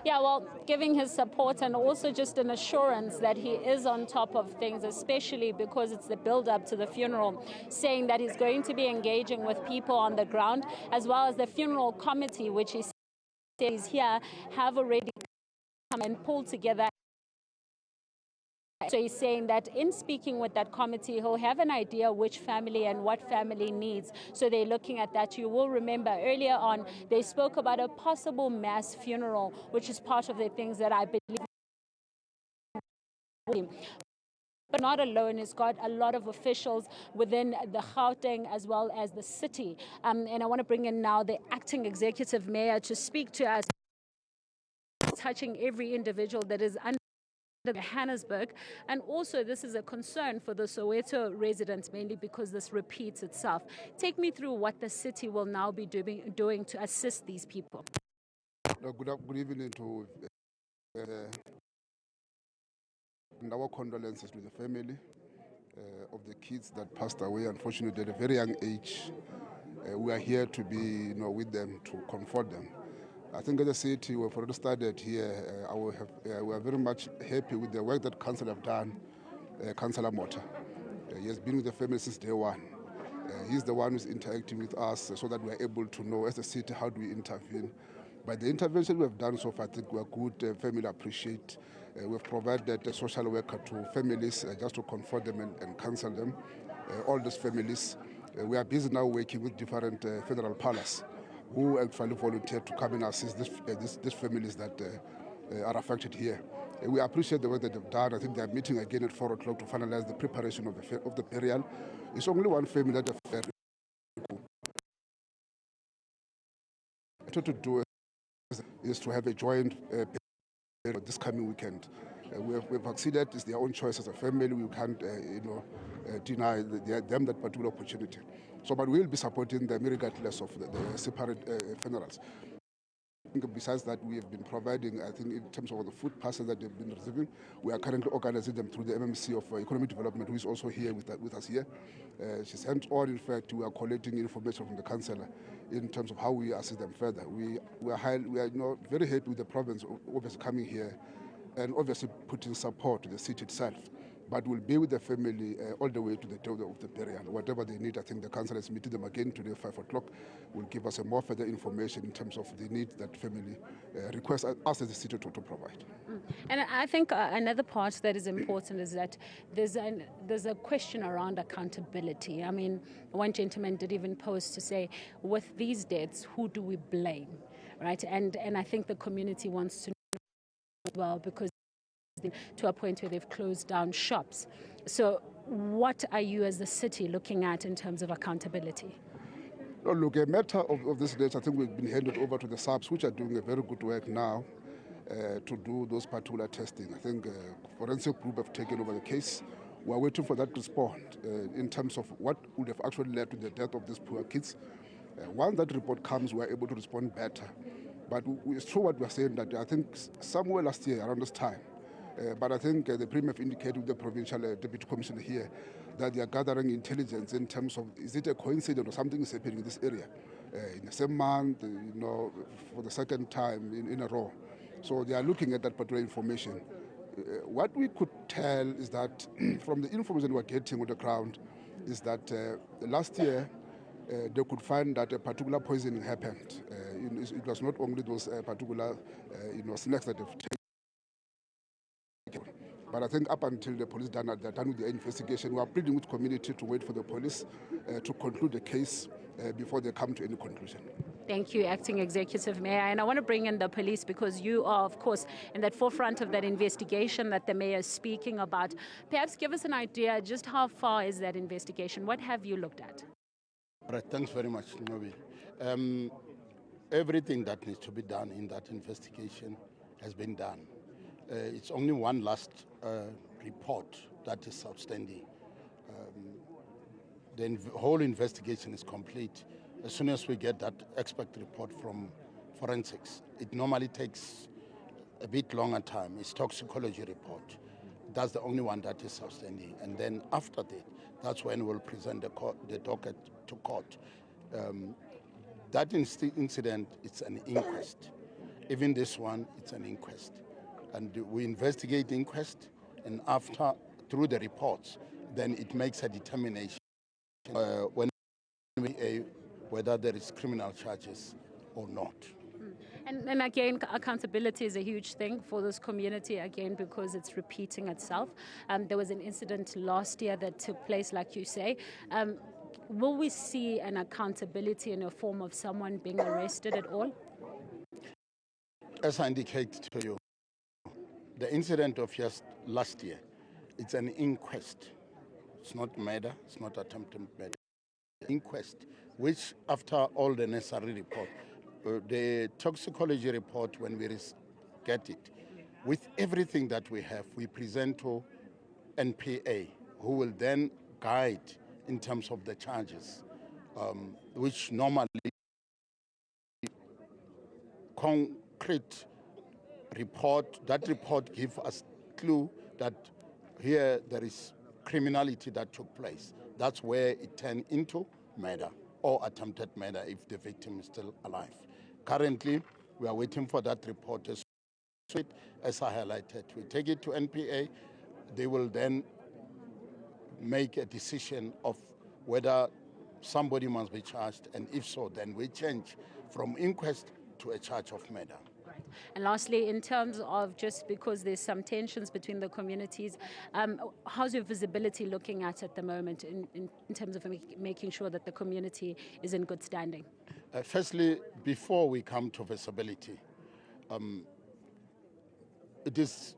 Yeah, well, giving his support and also just an assurance that he is on top of things, especially because it's the build-up to the funeral, saying that he's going to be engaging with people on the ground, as well as the funeral committee, which he says here have already come and pulled together. So he's saying that in speaking with that committee, he'll have an idea which family and what family needs. So they're looking at that. You will remember earlier on, they spoke about a possible mass funeral, which is part of the things that I believe. But not alone, he's got a lot of officials within the Gauteng as well as the city. And I want to bring in now the acting executive mayor to speak to us, touching every individual that is under Johannesburg, and also this is a concern for the Soweto residents, mainly because this repeats itself. Take me through what the city will now be doing to assist these people. Good evening to and our condolences to the family of the kids that passed away, unfortunately, at a very young age. We are here to be with them, to comfort them. I think as a city, we've already started here. We are very much happy with the work that Council have done, Councillor Mota. He has been with the family since day one. He's the one who's interacting with us so that we are able to know as a city how do we intervene. By the intervention we have done so far, I think we are good. Family appreciate. We've provided a social worker to families just to comfort them and counsel them. All those families. We are busy now working with different federal powers who actually volunteered to come and assist these families that are affected here. We appreciate the work that they've done. I think they're meeting again at 4 o'clock to finalize the preparation of the burial. It's only one family that to do is to have a joint this coming weekend. We've succeeded. It's their own choice as a family. We can't deny them that particular opportunity. So, but we'll be supporting them regardless of the separate funerals. Besides that, we have been providing, I think, in terms of the food parcels that they've been receiving, we are currently organizing them through the MMC of Economic Development, who is also here with us here. She's hands-on. In fact, we are collecting information from the councillor in terms of how we assist them further. We are very happy with the province obviously coming here and obviously putting support to the city itself. But we'll be with the family all the way to the day of the burial. Whatever they need, I think the council is meeting them again today, 5 o'clock. Will give us more further information in terms of the need that family requests us as the city to provide. And I think another part that is important is that there's a question around accountability. I mean, one gentleman did even post to say, with these deaths, who do we blame, right? And I think the community wants to know as well, because to a point where they've closed down shops. So what are you as the city looking at in terms of accountability? No, look, a matter of this nature, I think we've been handed over to the SAPs, which are doing a very good work now to do those particular testing. I think forensic group have taken over the case. We're waiting for that to respond in terms of what would have actually led to the death of these poor kids. Once that report comes, we're able to respond better. But it's true what we're saying, that I think somewhere last year, around this time, but I think the Premier have indicated with the provincial deputy commissioner here that they are gathering intelligence in terms of, is it a coincidence or something is happening in this area in the same month, for the second time in a row. So they are looking at that particular information. What we could tell is that from the information we're getting on the ground is that last year they could find that a particular poisoning happened. It was not only those particular snacks that have taken. But I think up until the police done with the investigation, we are pleading with community to wait for the police to conclude the case before they come to any conclusion. Thank you, Acting Executive Mayor. And I want to bring in the police because you are, of course, in that forefront of that investigation that the Mayor is speaking about. Perhaps give us an idea, just how far is that investigation? What have you looked at? All right, thanks very much, Nqobile. Everything that needs to be done in that investigation has been done. It's only one last report that is outstanding. The whole investigation is complete. As soon as we get that expert report from forensics, it normally takes a bit longer time. It's toxicology report. That's the only one that is outstanding. And then after that, that's when we'll present the docket to court. That incident, it's an inquest. Even this one, it's an inquest. And we investigate the inquest, and after, through the reports, then it makes a determination whether there is criminal charges or not. And again, accountability is a huge thing for this community, again, because it's repeating itself. There was an incident last year that took place, like you say. Will we see an accountability in a form of someone being arrested at all? As I indicated to you, the incident of last year, it's an inquest. It's not murder, it's not attempted murder. Inquest, which after all the necessary report, the toxicology report, when we get it, with everything that we have, we present to NPA, who will then guide in terms of the charges, which normally concrete report. That report gives us clue that here there is criminality that took place. That's where it turned into murder or attempted murder if the victim is still alive. Currently, we are waiting for that report. As I highlighted, we take it to NPA. They will then make a decision of whether somebody must be charged, and if so, then we change from inquest to a charge of murder. And lastly, in terms of, just because there's some tensions between the communities, how's your visibility looking at the moment in terms of making sure that the community is in good standing? Firstly, before we come to visibility, it is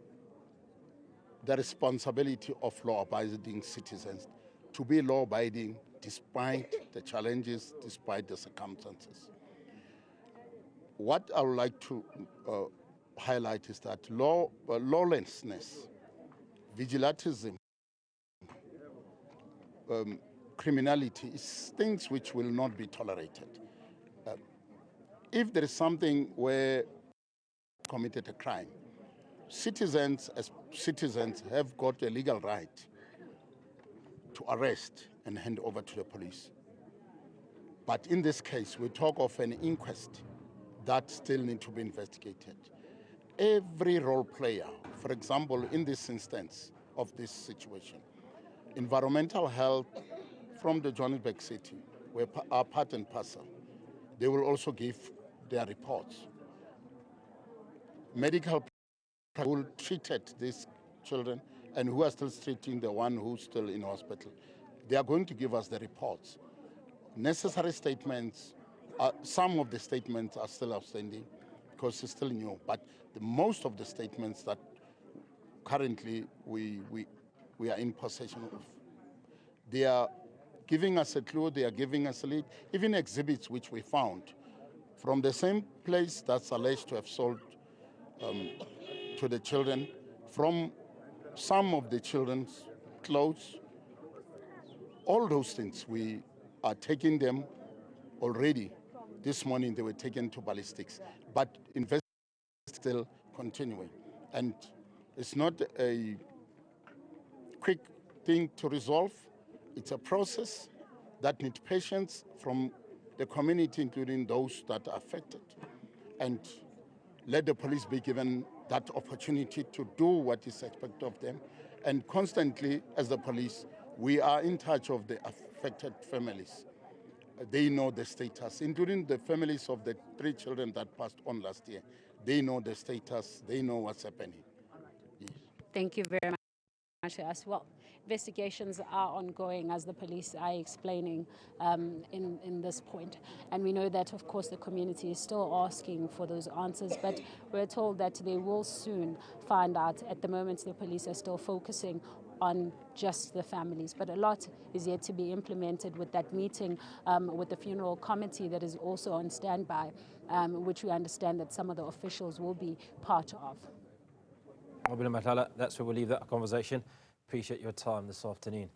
the responsibility of law-abiding citizens to be law-abiding despite the challenges, despite the circumstances. What I would like to highlight is that lawlessness, vigilantism, criminality is things which will not be tolerated. If there is something where committed a crime, citizens as citizens have got a legal right to arrest and hand over to the police. But in this case, we talk of an inquest that still need to be investigated. Every role player, for example, in this instance of this situation, environmental health from the Johannesburg city, are part and parcel. They will also give their reports. Medical people who treated these children and who are still treating the one who's still in hospital, they are going to give us the reports. Necessary statements, some of the statements are still outstanding because it's still new, but most of the statements that currently we are in possession of, they are giving us a clue, they are giving us a lead, even exhibits which we found from the same place that's alleged to have sold to the children, from some of the children's clothes. All those things, we are taking them already. This morning they were taken to ballistics, but investigation is still continuing. And it's not a quick thing to resolve. It's a process that needs patience from the community, including those that are affected. And let the police be given that opportunity to do what is expected of them. And constantly, as the police, we are in touch of the affected families. They know the status, including the families of the 3 children that passed on last year. They know the status, they know what's happening. Yes. Thank you very much as well. Investigations are ongoing, as the police are explaining in this point. And we know that, of course, the community is still asking for those answers, but we're told that they will soon find out. At the moment, the police are still focusing on just the families, but a lot is yet to be implemented with that meeting with the funeral committee that is also on standby, which we understand that some of the officials will be part of. Madlala, that's where we'll leave that conversation. Appreciate your time this afternoon.